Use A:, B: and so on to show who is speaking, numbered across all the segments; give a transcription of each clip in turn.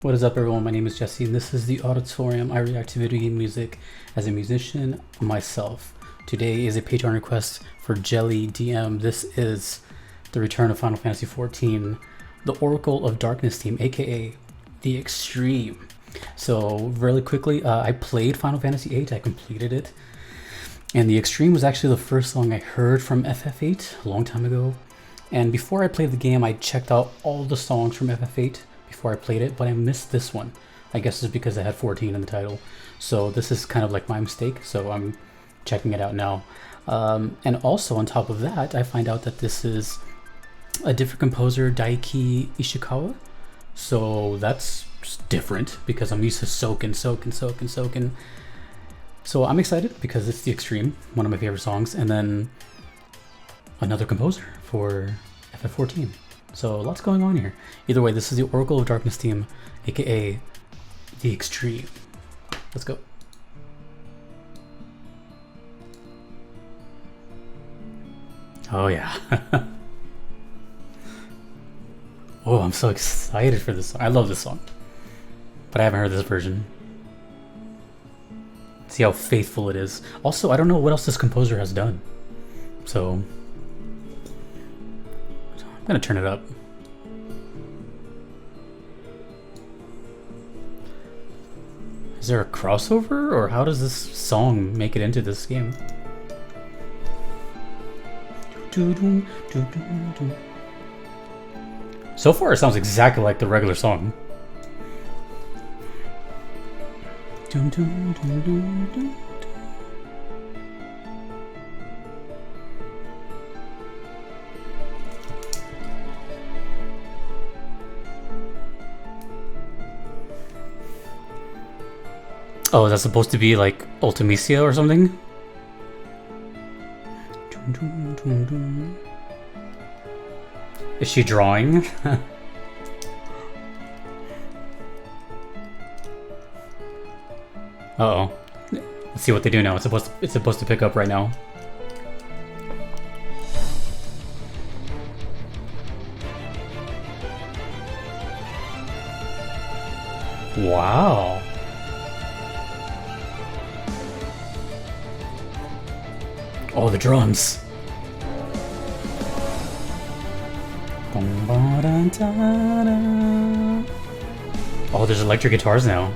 A: What is up, everyone? My name is Jesse, and this is the Auditorium. I react to video game music as a musician myself. Today is a Patreon request for Jelly DM. This is the return of Final Fantasy XIV, the Oracle of Darkness theme, aka the Extreme. So, really quickly, I played Final Fantasy VIII, I completed it, and the Extreme was actually the first song I heard from FF8 a long time ago. And before I played the game, I checked out all the songs from FF8 before I played it, but I missed this one. I guess it's because it had 14 in the title. So this is kind of like my mistake, so I'm checking it out now. And also on top of that, I find out that this is a different composer, Daiki Ishikawa. So that's different because I'm used to soaking. So I'm excited because it's the Extreme, one of my favorite songs, and then another composer for FF14. So lots going on here. Either way, this is the Oracle of Darkness theme, aka the Extreme. Let's go. Oh yeah. Oh, I'm so excited for this song. I love this song, but I haven't heard this version. See how faithful it is. Also, I don't know what else this composer has done, so I'm gonna turn it up. Is there a crossover, or how does this song make it into this game? So far, it sounds exactly like the regular song. Oh, is that supposed to be like Ultimisia or something? Is she drawing? Uh-oh. Let's see what they do now. It's supposed to pick up right now. Wow. Oh, the drums. Oh, there's electric guitars now.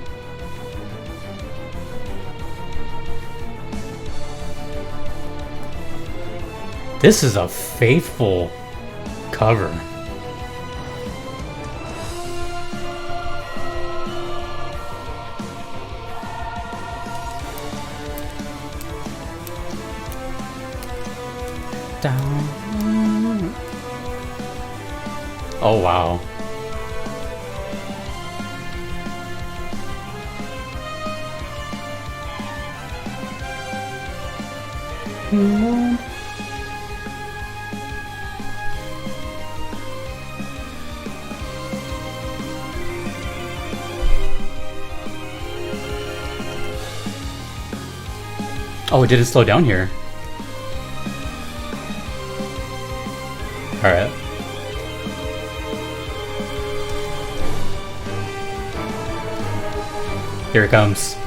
A: This is a faithful cover. Oh wow. Oh, it didn't slow down here. Alright. Here it comes.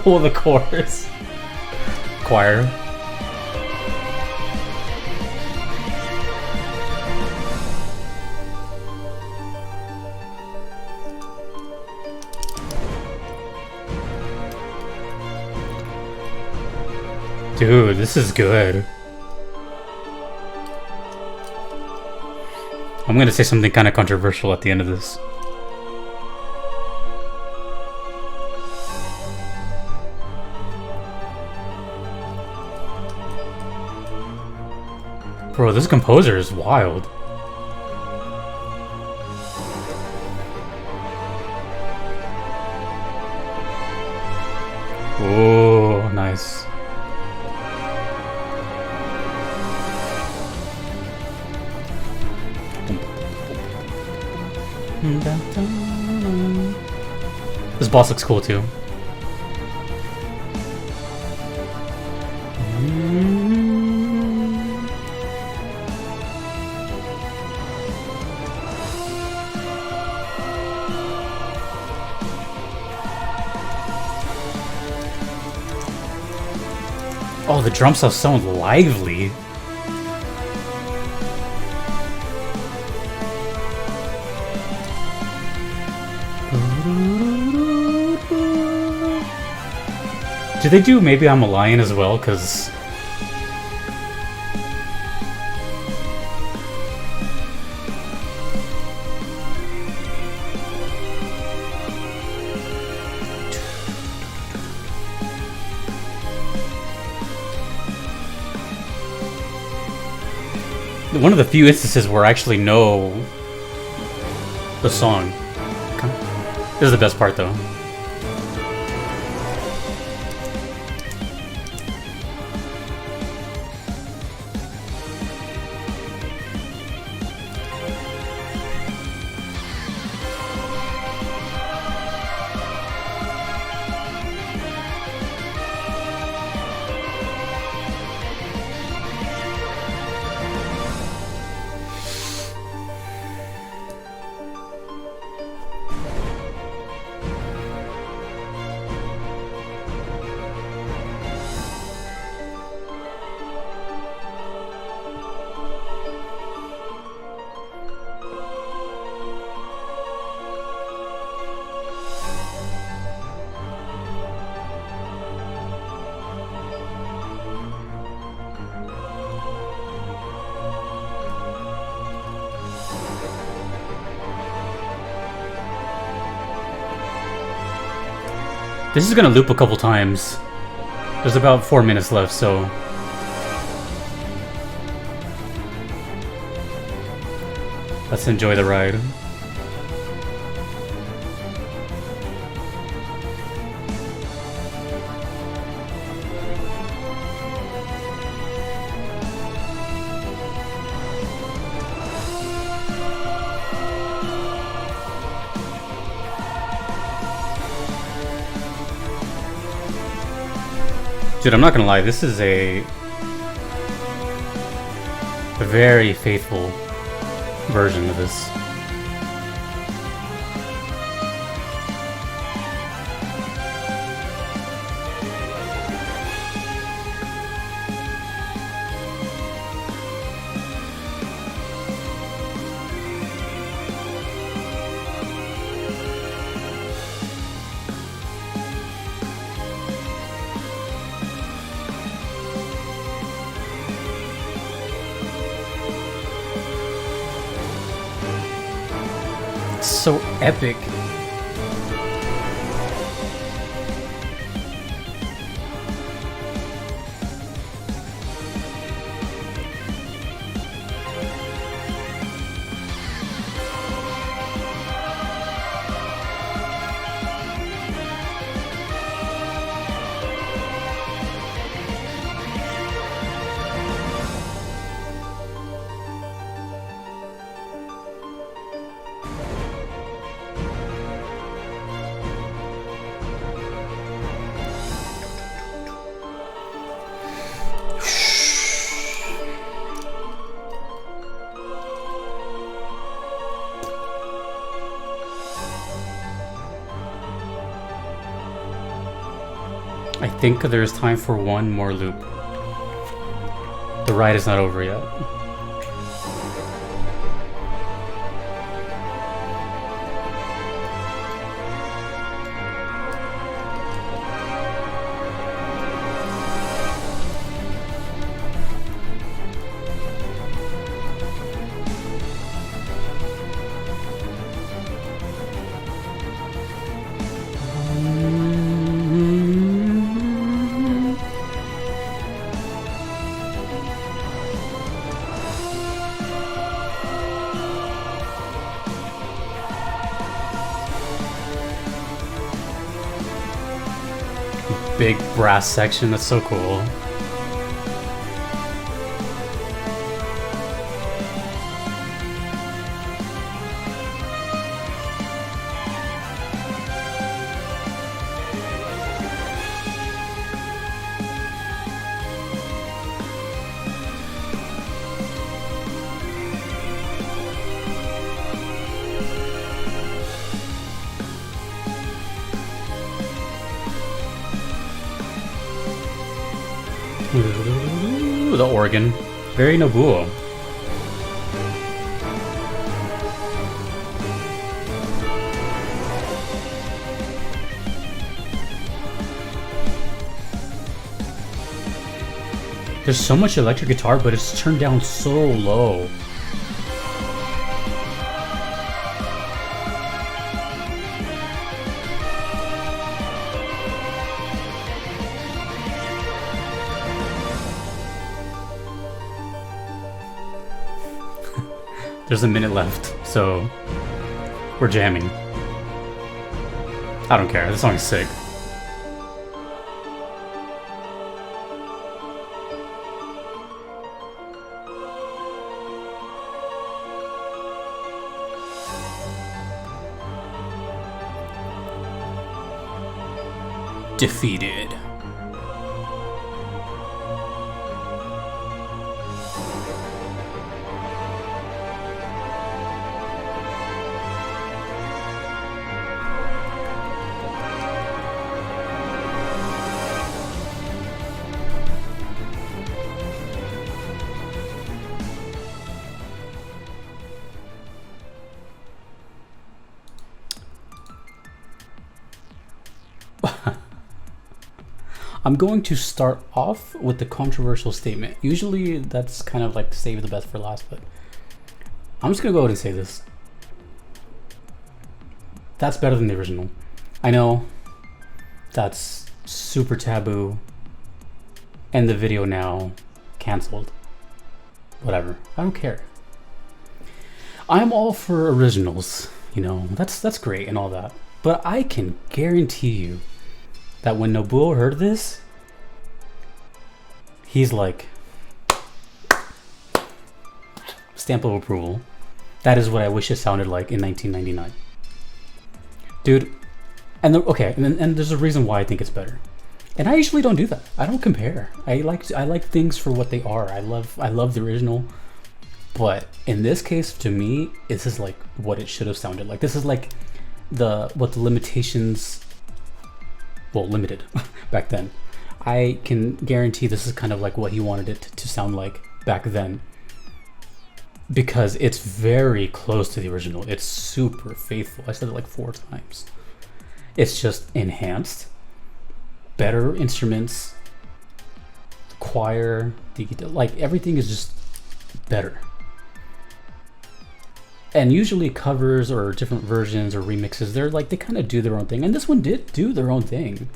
A: Oh, the chorus. Choir. Dude, this is good. I'm gonna say something kind of controversial at the end of this. Bro, this composer is wild. Oh, nice. This boss looks cool too. Oh, the drum stuff sounds lively. Did they do Maybe I'm a Lion as well? Because one of the few instances where I actually know the song. This is the best part though. This is gonna loop a couple times. There's about 4 minutes left, so let's enjoy the ride. Dude, I'm not gonna lie, this is a very faithful version of this. So epic. I think there's time for one more loop. The ride is not over yet. Big brass section, that's so cool. Ooh, the organ. Very Nobuo. There's so much electric guitar, but it's turned down so low. There's a minute left, so we're jamming. I don't care, this song's sick. Defeated. I'm going to start off with the controversial statement. Usually that's kind of like save the best for last, but I'm just gonna go ahead and say this. That's better than the original. I know that's super taboo. End the video now, canceled. Whatever, I don't care. I'm all for originals, you know, that's great and all that. But I can guarantee you that when Nobuo heard this, he's like, stamp of approval. That is what I wish it sounded like in 1999. Dude, and and there's a reason why I think it's better. And I usually don't do that. I don't compare. I like things for what they are. I love the original. But in this case, to me, this is like what it should have sounded like. This is like what the limitations, well, limited back then. I can guarantee this is kind of like what he wanted it to sound like back then, because it's very close to the original. It's super faithful. I said it like 4 times. It's just enhanced, better instruments, choir, the guitar, like everything is just better. And usually covers or different versions or remixes, they kind of do their own thing. And this one did do their own thing,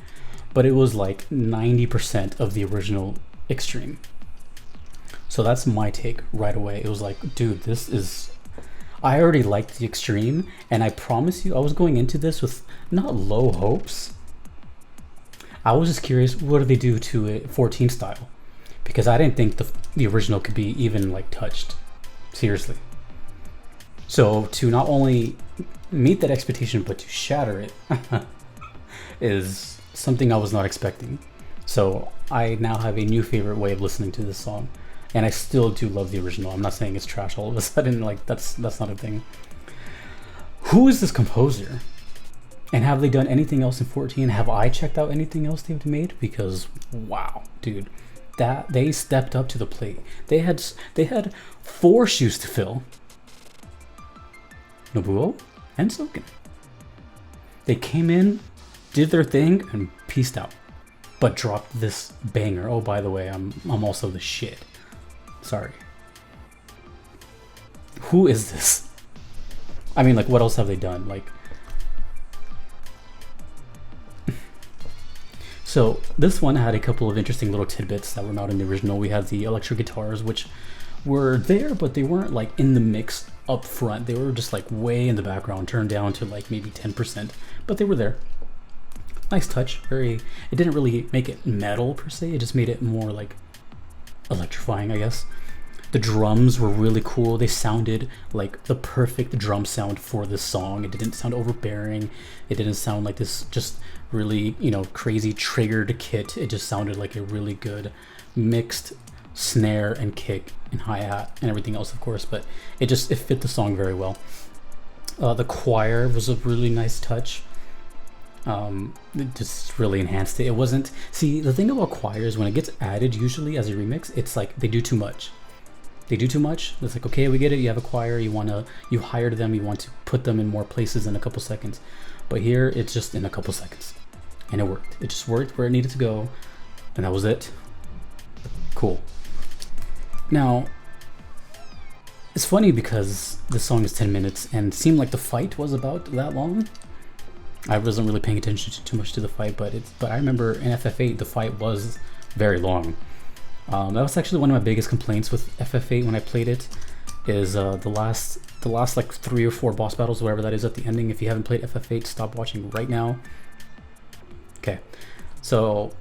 A: but it was like 90% of the original Extreme. So that's my take right away. It was like, dude, I already liked the Extreme, and I promise you, I was going into this with not low hopes. I was just curious, what do they do to it 14 style? Because I didn't think the original could be even like touched. Seriously. So to not only meet that expectation, but to shatter it is something I was not expecting. So I now have a new favorite way of listening to this song. And I still do love the original. I'm not saying it's trash all of a sudden, like that's not a thing. Who is this composer? And have they done anything else in 14? Have I checked out anything else they've made? Because wow, dude, that they stepped up to the plate. They had 4 shoes to fill. Nobuo and Silken. They came in, did their thing, and peaced out. But dropped this banger. Oh, by the way, I'm also the shit. Sorry. Who is this? I mean, like, what else have they done? Like, so this one had a couple of interesting little tidbits that were not in the original. We had the electric guitars, which were there, but they weren't like in the mix up front. They were just like way in the background, turned down to like maybe 10%, but they were there. Nice touch. It didn't really make it metal per se, it just made it more like electrifying, I guess. The drums were really cool. They sounded like the perfect drum sound for this song. It didn't sound overbearing. It didn't sound like this just really, crazy triggered kit. It just sounded like a really good mixed snare and kick and hi-hat and everything else, of course, but it fit the song very well. The choir was a really nice touch. It just really enhanced it. It wasn't, see, the thing about choirs, when it gets added usually as a remix, it's like they do too much. It's like, okay, we get it, you have a choir, you hired them, you want to put them in more places in a couple seconds. But here it's just in a couple seconds, and it worked. It just worked where it needed to go, and that was it. Cool. Now, it's funny because this song is 10 minutes and it seemed like the fight was about that long. I wasn't really paying attention too much to the fight, but I remember in FF8 the fight was very long. That was actually one of my biggest complaints with FF8 when I played it, is the last like 3 or 4 boss battles, whatever that is at the ending. If you haven't played FF8, stop watching right now. Okay, so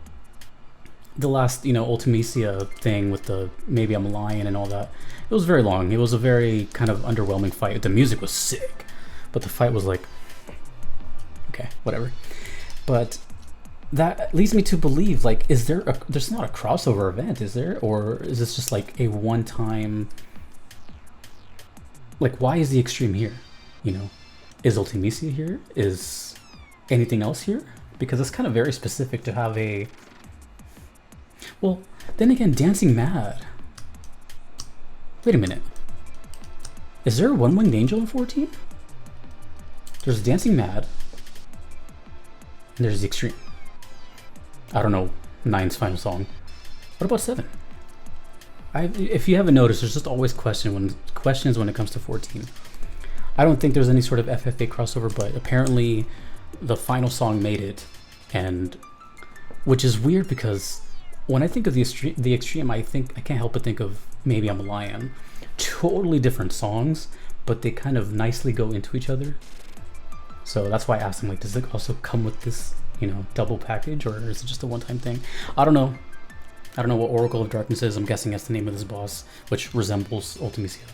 A: the last, Ultimecia thing with the maybe I'm a lion and all that, it was very long. It was a very kind of underwhelming fight. The music was sick, but the fight was like, okay, whatever. But that leads me to believe, like, there's not a crossover event, is there? Or is this just like a one-time, like, why is the extreme here? Is Ultimecia here? Is anything else here? Because it's kind of very specific to have a, well, then again, Dancing Mad. Wait a minute. Is there a One-Winged Angel in 14? There's Dancing Mad. And there's the Extreme. I don't know 9's final song. What about 7? If you haven't noticed, there's just always questions when it comes to 14. I don't think there's any sort of FFA crossover, but apparently the final song made it, and which is weird because when I think of the extreme, I can't help but think of Maybe I'm a Lion. Totally different songs, but they kind of nicely go into each other. So that's why I asked him, like, does it also come with this, double package, or is it just a one-time thing? I don't know what Oracle of Darkness is. I'm guessing that's the name of this boss, which resembles Ultimecia.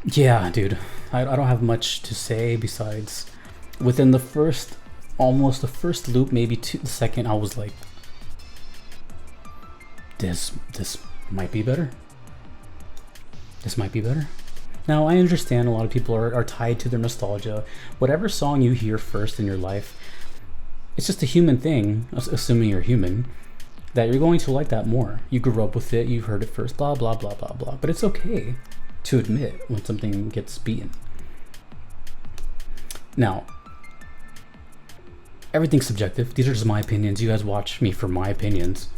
A: Yeah, dude, I don't have much to say besides within the first loop, maybe the second, I was like, this might be better. This might be better. Now, I understand a lot of people are tied to their nostalgia. Whatever song you hear first in your life, it's just a human thing, assuming you're human, that you're going to like that more. You grew up with it, you've heard it first, blah, blah, blah, blah, blah. But it's okay to admit when something gets beaten. Now, everything's subjective. These are just my opinions. You guys watch me for my opinions.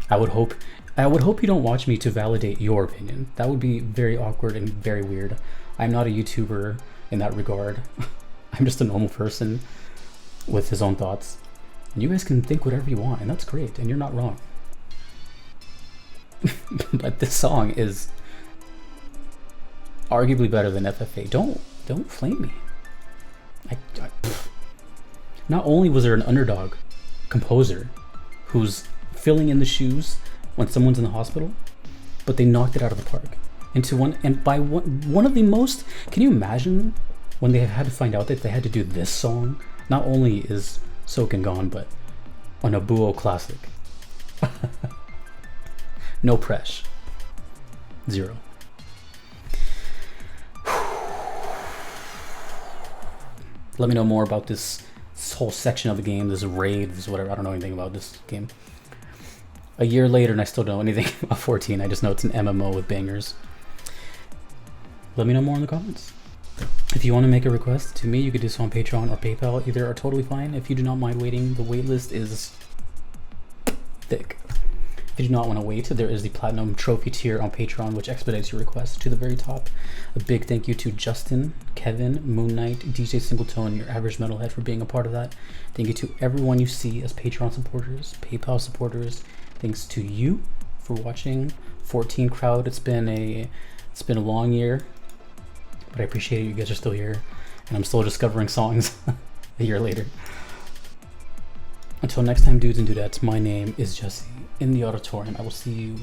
A: I would hope you don't watch me to validate your opinion. That would be very awkward and very weird. I'm not a YouTuber in that regard. I'm just a normal person with his own thoughts. And you guys can think whatever you want, and that's great, and you're not wrong. But this song is arguably better than FFA. Don't flame me. Not only was there an underdog composer who's filling in the shoes when someone's in the hospital, but they knocked it out of the park into one of the most. Can you imagine when they had to find out that they had to do this song? Not only is Soken gone, but a Nobuo classic. No press. 0. Let me know more about this whole section of the game, this raid, this whatever. I don't know anything about this game. A year later and I still don't know anything about 14. I just know it's an MMO with bangers. Let me know more in the comments. If you want to make a request to me, you could do so on Patreon or PayPal. Either are totally fine. If you do not mind waiting, the waitlist is thick. If you do not want to wait, there is the Platinum Trophy tier on Patreon, which expedites your request to the very top. A big thank you to Justin, Kevin, Moon Knight, DJ Singleton, your average metalhead for being a part of that. Thank you to everyone you see as Patreon supporters, PayPal supporters. Thanks to you for watching. 14 crowd. It's been a long year, but I appreciate it. You guys are still here, and I'm still discovering songs a year later. Until next time, dudes and dudettes, my name is Jesse in the auditorium. I will see you